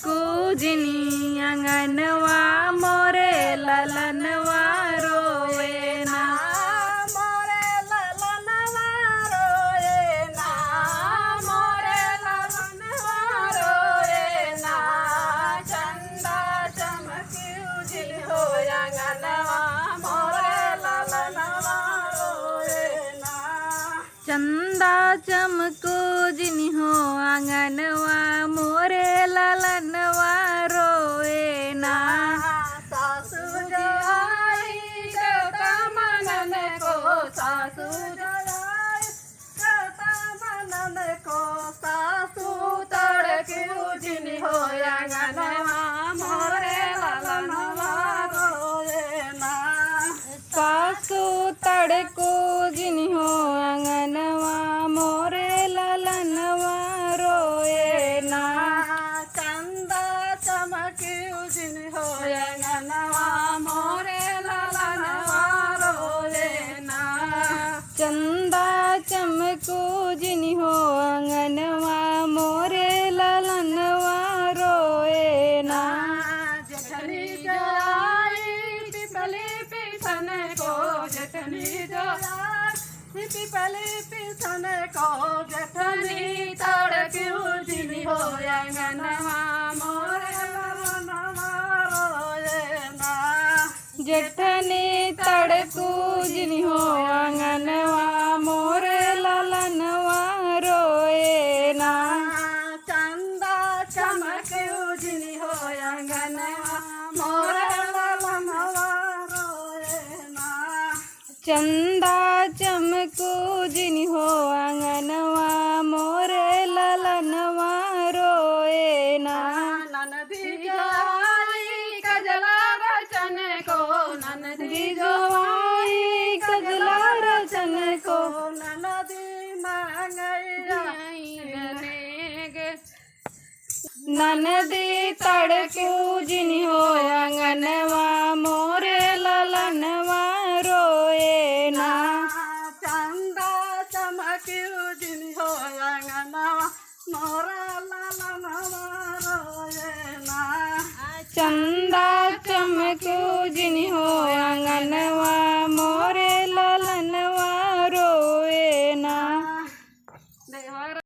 चमकू जिनी अंगनवा मोरे ललनवा रोए ना। मोरे ललनवा रोए ना, मोरे ललनवा रोए ना। चंदा चमक्यू जिन हो अंगनवा मोरे ललनवा रोए ना। चंदा चमकू जिनी हो आंगनवा मोरे ललनवा रोए ना। सासू जो आई कहता मनन को, सासू जो आई कहता मनन को। सासू तड़क्यू जिनी हो अंगनवा मोरे ललनवा रोए ना। सासू तड़को जिनी हो आंगनवा मोरे ललनवा रोए ना। चंदा चमक्यू जिन हो अंगनवा मोरे ललनवा रोए ना। चंदा चमकू जिनी हो आंगनवा मोरे ललनवा रोए ना। जठनी जो आई पिपली पिछन को, जठनी जो आई पिपली पिछन को। जठनी तड़क्यू जिनी हो अंगनवा मोरे ललनवा रोए ना। जेठनी तड़कू जिनी हो आंगनवा मोरे ललनवा रोए ना। चंदा चमक्यू जिनी हो अंगनवा मोरे ललनवा रोए ना। चंदा चमकू जिनी हो आंगनवा मोरे ललनवा रोए ना। ननदी जो आई कजला रचन को, ननदी जो आई कजला रचन को। ननदी मांगई ननदी तड़कू जिनी हो आंगनवा मोरे ललनवा रोए ना। चंदा चमक्यू जिनी हो अंगनवा मोरा ललनवा रोए ना। चंदा